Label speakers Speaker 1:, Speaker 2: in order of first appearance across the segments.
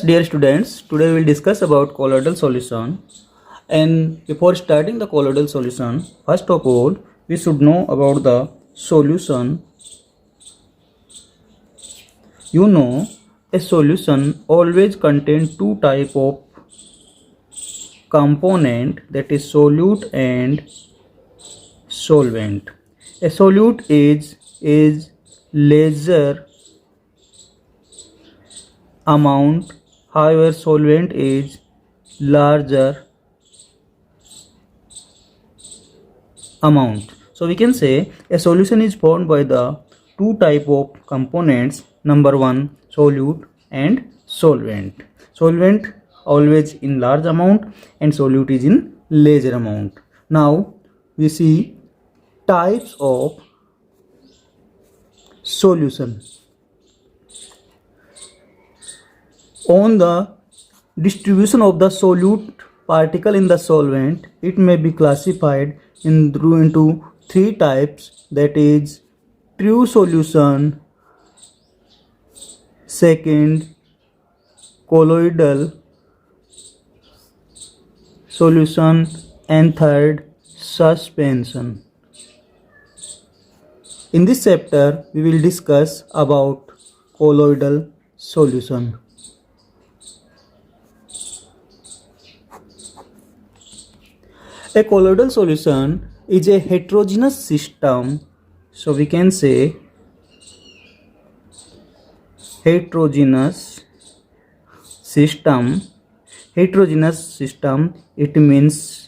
Speaker 1: Dear students, today we will discuss about colloidal solution. And before starting the colloidal solution, first of all, we should know about the solution. You know, a solution always contains two type of component, that is solute and solvent. A solute is lesser amount, however solvent is larger amount. So we can say a solution is formed by the two type of components. Number one, solute and solvent. Solvent always in large amount and solute is in lesser amount. Now we see types of solution. On the distribution of the solute particle in the solvent, it may be classified into three types, that is true solution, second colloidal solution, and third suspension. In this chapter we will discuss about colloidal solution. A colloidal solution is a heterogeneous system, so we can say heterogeneous system. Heterogeneous system, it means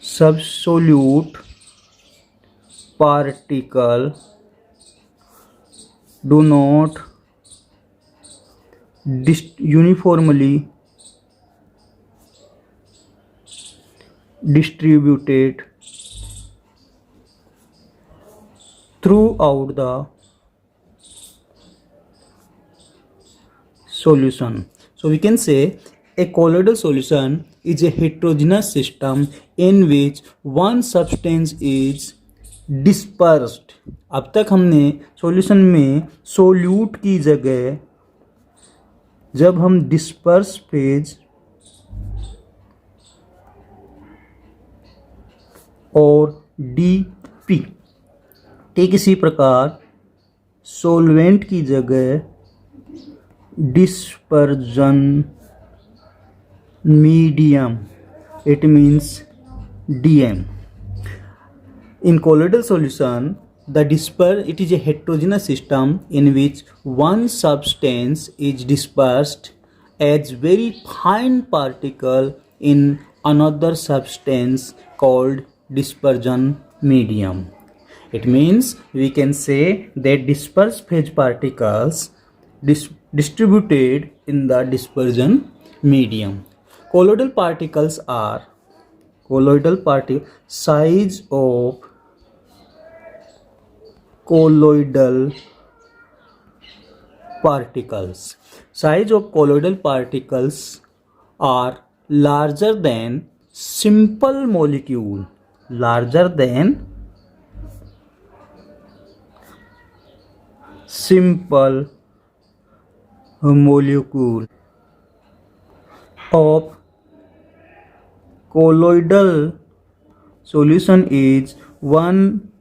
Speaker 1: subsolute particle do not uniformly distributed throughout the solution. So we can say a colloidal solution is a heterogeneous system in which one substance is dispersed. अब तक हमने solution में solute की जगह जब हम disperse phase और DP, ठीक इसी प्रकार सोलवेंट की जगह dispersion medium, it means DM. In colloidal solution, it is a heterogeneous system in which one substance is dispersed as very fine particle in another substance called dispersion medium. It means we can say that dispersed phase particles distributed in the dispersion medium. Colloidal particles are size of colloidal particles. Size of colloidal particles are larger than simple molecule. Larger than simple molecule of colloidal solution is 1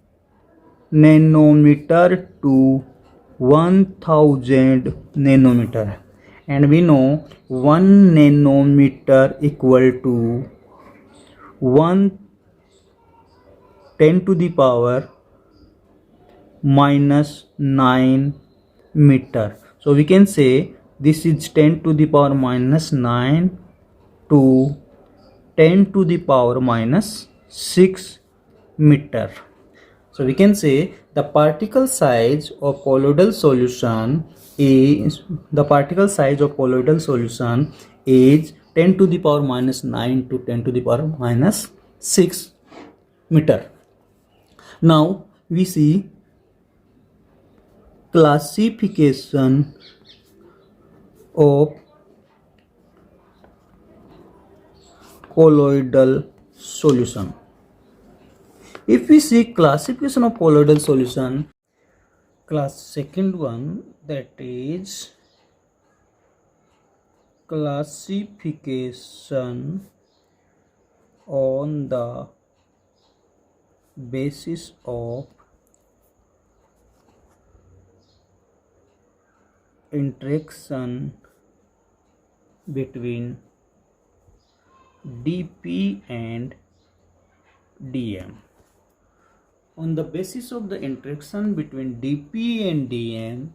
Speaker 1: nanometer to 1000 nanometer, and we know 1 nanometer equal to 10 to the power minus 9 meter. So we can say this is 10 to the power minus 9 to 10 to the power minus 6 meter. So we can say the particle size of colloidal solution is 10 to the power minus 9 to 10 to the power minus 6 meter. Now we see classification of colloidal solution. If we see classification of colloidal solution, class second one, that is classification on the basis of interaction between dp and dm. On the basis of the interaction between dp and dm,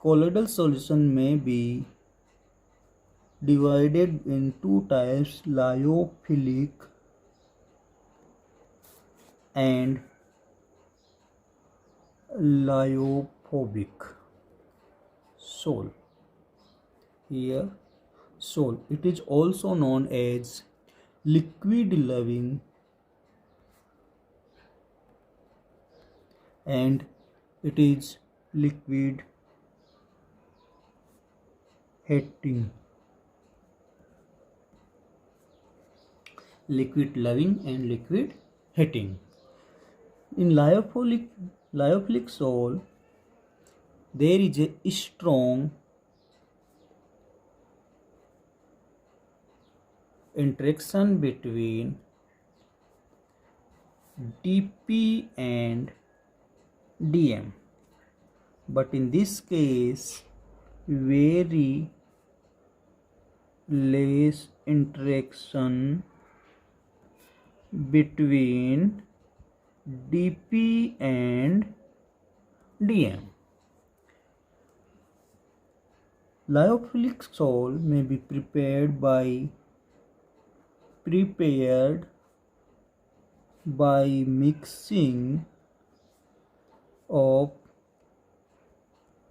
Speaker 1: colloidal solution may be divided in two types, lyophilic and lyophobic. Sol. Here, sol. It is also known as liquid loving and it is liquid hating. Liquid loving and liquid hating. In lyophilic sol, there is a strong interaction between dp and dm, but in this case very less interaction between dp and dm. Lyophilic sol may be prepared by mixing of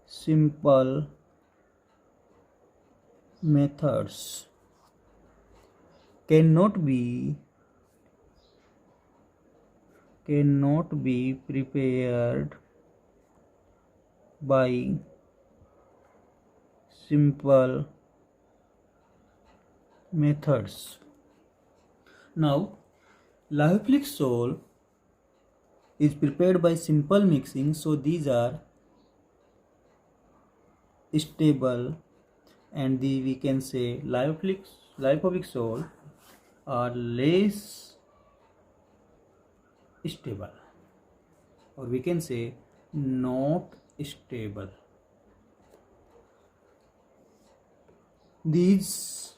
Speaker 1: simple methods. Cannot be prepared by simple methods. Now, lyophilic sol is prepared by simple mixing, so these are stable, and we can say lyophilic sol are less stable, or we can say not stable. These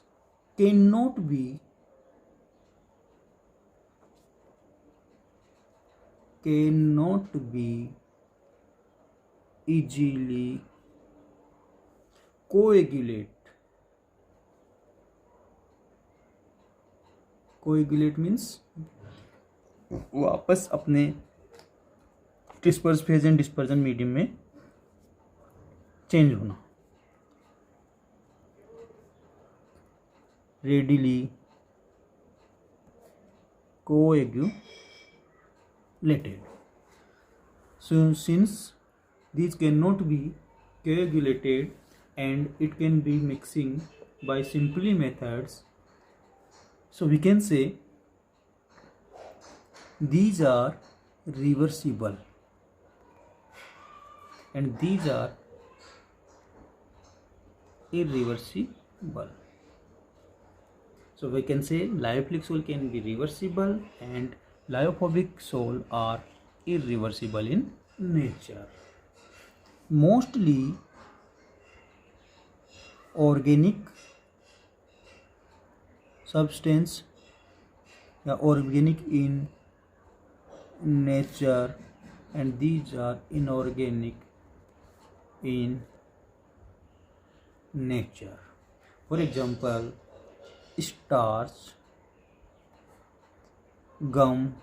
Speaker 1: cannot be easily coagulate. Coagulate means वापस अपने disperse phase and dispersion medium में change होना. readily coagulated. So since these cannot be coagulated and it can be mixing by simply methods, so we can say these are reversible and these are irreversible. So we can say lyophilic sol can be reversible and lyophobic sol are irreversible in nature. Mostly organic substance organic in nature and these are inorganic in nature. For example, starch, gum,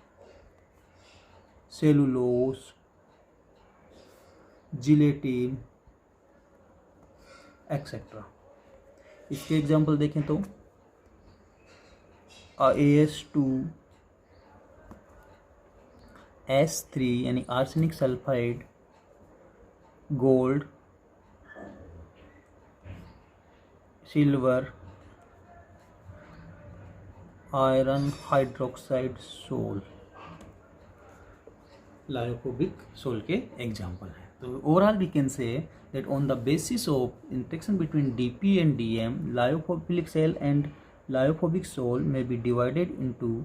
Speaker 1: cellulose, gelatin, etc. इसके example देखें तो AS2S3 यानी arsenic sulphide, gold, silver, iron hydroxide sol lyophobic sol के example हैं. So overall we can say that on the basis of interaction between dp and dm, lyophilic cell and lyophobic soul may be divided into.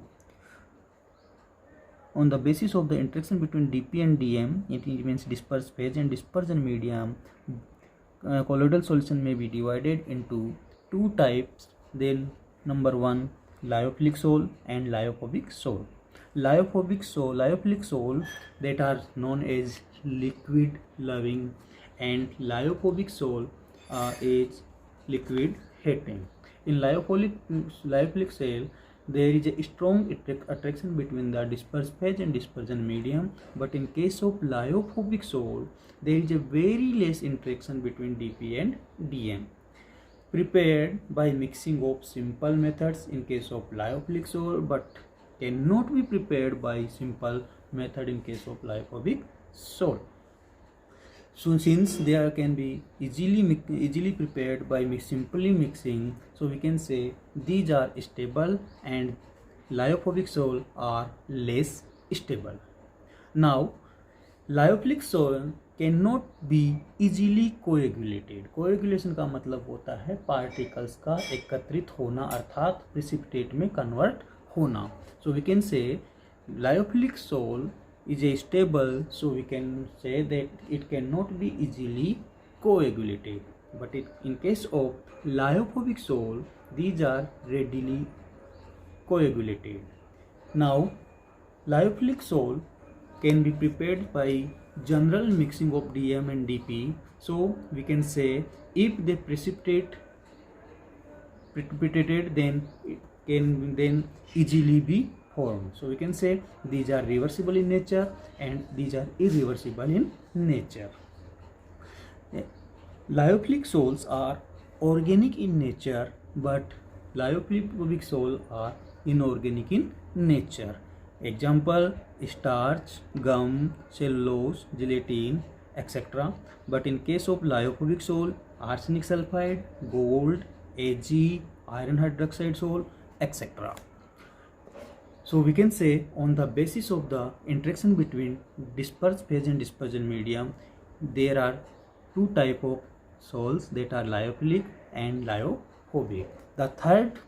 Speaker 1: On the basis of the interaction between dp and dm, it means dispersed phase and dispersion medium, colloidal solution may be divided into two types. Then number one, lyophilic soul and lyophobic soul. Lyophilic soul that are known as liquid loving, and lyophobic soul is liquid hating. In lyophilic cell, there is a strong attraction between the dispersed phase and dispersion medium, but in case of lyophobic soul, there is a very less interaction between dp and dm. Prepared by mixing of simple methods in case of lyophilic soul, but cannot be prepared by simple method in case of lyophobic soul. So since they can be easily prepared by simply mixing, so we can say these are stable and lyophobic soul are less stable. Now lyophilic soil cannot be easily coagulated. Coagulation का मतलब होता है particles का एकत्रित होना अर्थात precipitate में convert होना. So we can say lyophilic soil is a stable, so we can say that it cannot be easily coagulated. But in case of lyophobic soil, these are readily coagulated. Now lyophilic soil can be prepared by general mixing of dm and dp. So we can say if they precipitated, then it can then easily be formed. So we can say these are reversible in nature and these are irreversible in nature. Lyophilic soils are organic in nature, but lyophobic soil are inorganic in nature. Example: starch, gum, cellulose, gelatin, etc. But in case of lyophobic soil, arsenic sulfide, gold, Ag, iron hydroxide soil, etc. So we can say on the basis of the interaction between dispersed phase and dispersion medium, there are two type of soils that are lyophilic and lyophobic. The third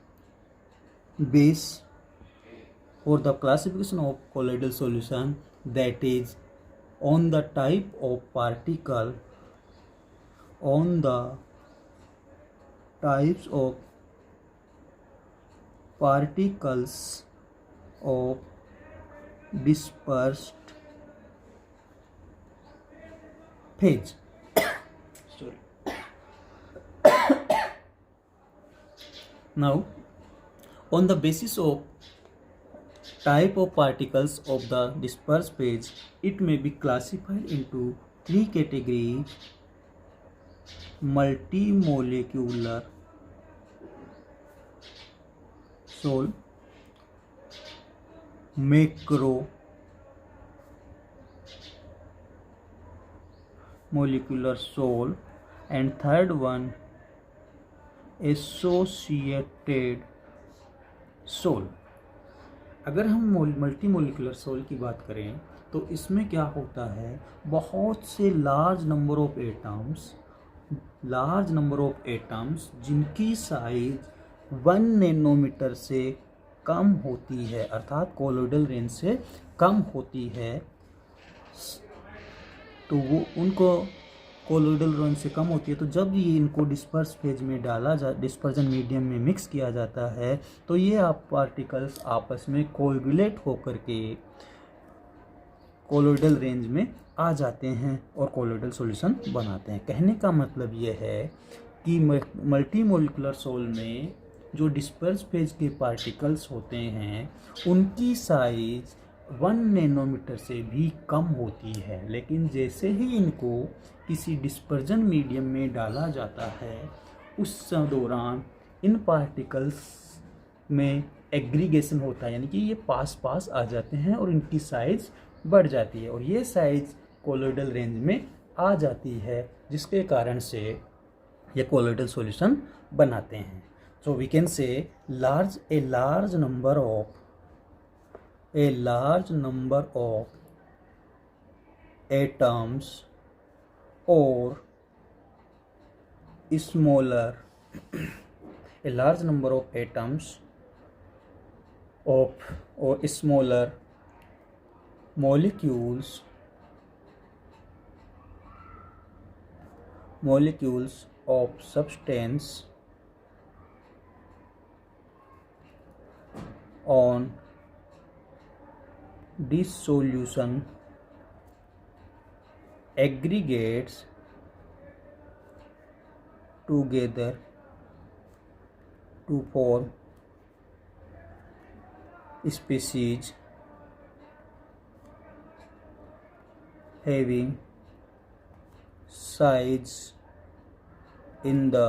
Speaker 1: base for the classification of colloidal solution, that is on the type of particle, on the types of particles of dispersed phase. Sorry. Now, on the basis of type of particles of the dispersed phase, it may be classified into three categories: multimolecular soil, macromolecular soil, and third one associated soil. अगर हम multi molecular soul की बात करें तो इसमें क्या होता है, बहुत से लार्ज नंबर ऑफ एटम्स जिनकी साइज 1 नैनोमीटर से कम होती है, अर्थात कोलोइडल रेंज से कम होती है, तो वो उनको कोलोइडल रेंज से कम होती है, तो जब ये इनको डिस्पर्स फेज में डिस्पर्जन मीडियम में मिक्स किया जाता है, तो ये पार्टिकल्स आपस में कोएगुलेट होकर के कोलोइडल रेंज में आ जाते हैं और कोलोइडल सॉल्यूशन बनाते हैं. कहने का मतलब ये है कि मल्टी मोलिकुलर सोल में जो डिस्पर्स फेज के पार्टिकल्स होते हैं उनकी साइज 1 नैनोमीटर से भी कम होती है, लेकिन जैसे ही इनको किसी डिस्पर्जन मीडियम में डाला जाता है उस दौरान इन पार्टिकल्स में एग्रीगेशन होता है, यानी कि ये पास आ जाते हैं और इनकी साइज बढ़ जाती है और ये साइज कोलोइडल रेंज में आ जाती है, जिसके कारण से ये कोलोइडल सॉल्यूशन बनाते हैं. So we can say a large number of atoms or smaller, a large number of atoms of or smaller molecules of substance on dissolution aggregates together to form species having size in the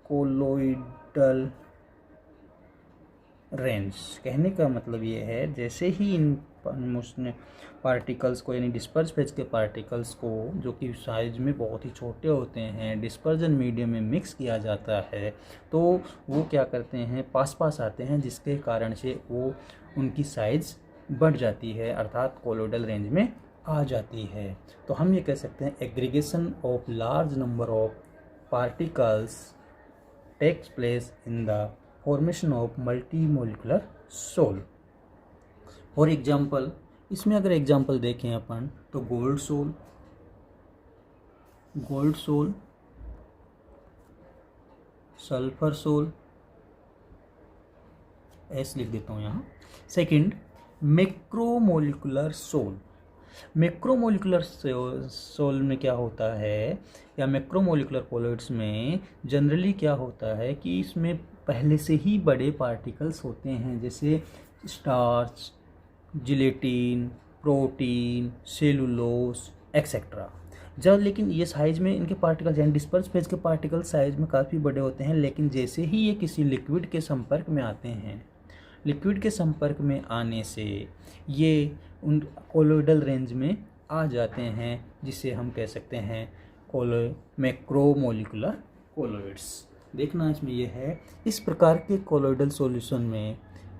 Speaker 1: colloidal range. कहने का मतलब ये है, जैसे ही इन particles को यानी disperse phase के particles को, जो कि साइज में बहुत ही छोटे होते हैं, डिस्पर्जन मीडियम में मिक्स किया जाता है, तो वो क्या करते हैं, पास पास आते हैं, जिसके कारण से वो उनकी साइज बढ़ जाती है, अर्थात कोलोइडल रेंज में आ जाती है। तो हम ये कह सकते हैं aggregation of large number of particles takes place in the formation of multimolecular sol. For example, इसमें अगर एग्जाम्पल देखें अपन तो gold sol, sulphur sol, S लिख देता हूँ यहाँ। Second, macromolecular sol. Macromolecular sol में क्या होता है, या मैक्रोमोलिकुलर कोलोइड्स में जनरली क्या होता है कि इसमें पहले से ही बड़े पार्टिकल्स होते हैं, जैसे starch, gelatin, protein, cellulose etcetera. जब लेकिन ये साइज में इनके पार्टिकल्स यानी डिस्पर्स फेज के पार्टिकल साइज में काफ़ी बड़े होते हैं, लेकिन जैसे ही ये किसी लिक्विड के संपर्क में आते हैं, लिक्विड के संपर्क में आने से ये उन कोलोइडल रेंज में आ जाते हैं, जिसे हम कह सकते हैं मैक्रोमोलिकुलर कोलोइड्स। देखना इसमें यह है, इस प्रकार के कोलोइडल सॉल्यूशन में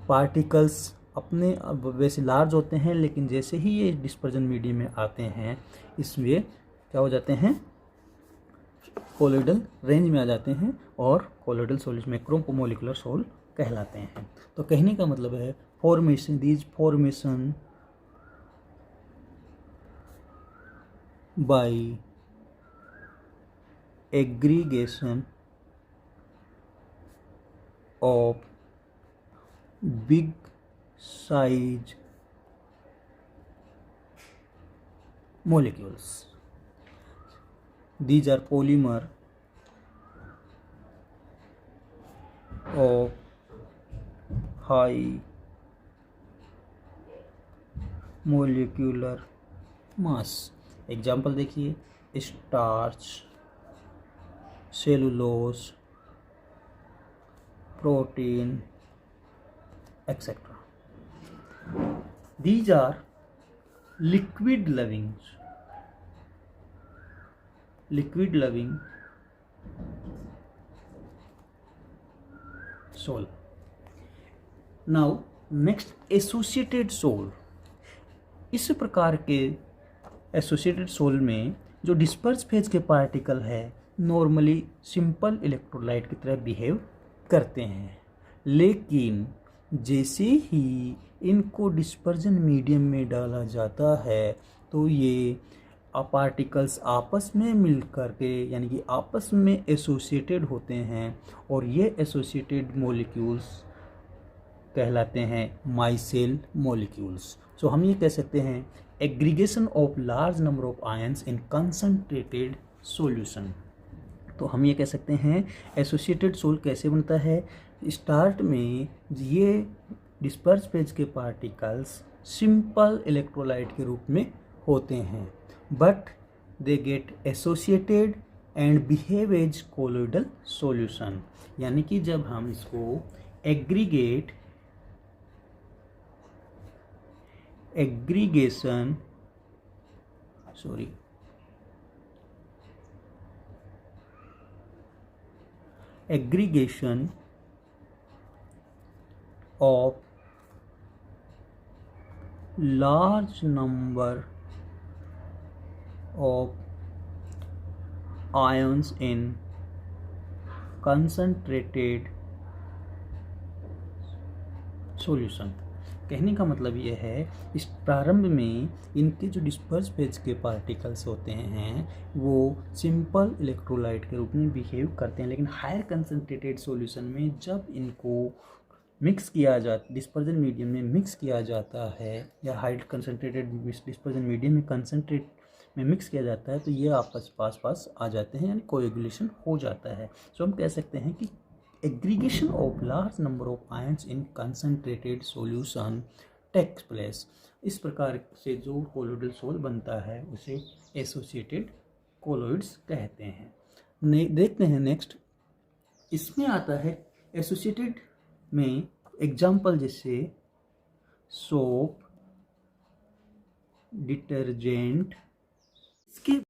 Speaker 1: पार्टिकल्स अपने वैसे लार्ज होते हैं, लेकिन जैसे ही ये डिस्पर्जन मीडियम में आते हैं, इसमें क्या हो जाते हैं, कोलोइडल रेंज में आ जाते हैं और कोलोइडल सॉल्यूशन मैक्रोमोलिकुलर सोल कहलाते हैं। तो कहने का मतलब है formation by aggregation of big size molecules. These are polymer of high molecular mass. Example देखिए, starch, cellulose, protein etcetera. These are liquid loving soul. Now next, associated soul. इस प्रकार के एसोसिएटेड सोल में जो डिस्पर्स फेज के particle है normally simple electrolyte की तरह बिहेव करते हैं, लेकिन जैसे ही इनको डिस्पर्जन मीडियम में डाला जाता है तो ये पार्टिकल्स आपस में मिलकर के यानी कि आपस में एसोसिएटेड होते हैं, और ये एसोसिएटेड मॉलिक्यूल्स कहलाते हैं माइसेल मॉलिक्यूल्स. सो हम ये कह सकते हैं aggregation of large number of ions in concentrated solution. तो हम ये कह सकते हैं एसोसिएटेड सोल कैसे बनता है. स्टार्ट में ये डिस्पर्स फेज के पार्टिकल्स सिंपल इलेक्ट्रोलाइट के रूप में होते हैं, but they get associated and behave as colloidal solution. यानी कि जब हम इसको aggregation of large number of ions in concentrated solution। कहने का मतलब ये है, इस प्रारंभ में इनके जो डिस्पर्स फेज के पार्टिकल्स होते हैं वो सिंपल इलेक्ट्रोलाइट के रूप में बिहेव करते हैं, लेकिन हायर कंसनट्रेटेड सॉल्यूशन में जब इनको मिक्स किया जाता, डिस्पर्जन मीडियम में मिक्स किया जाता है या हाई कंसनट्रेटेड डिस्पर्जन मीडियम में कंसनट्रेट में मिक्स किया जाता है, तो ये आपस पास आ जाते हैं, यानी कोएगुलेशन हो जाता है। सो हम कह सकते हैं कि aggregation of large number of ions in concentrated solution takes place. इस प्रकार से जो कोलोइडल सोल बनता है उसे एसोसिएटेड कोलोइड्स कहते हैं। देखते हैं नेक्स्ट, इसमें आता है एसोसिएटेड में एग्जाम्पल जैसे सोप, डिटर्जेंट। इसके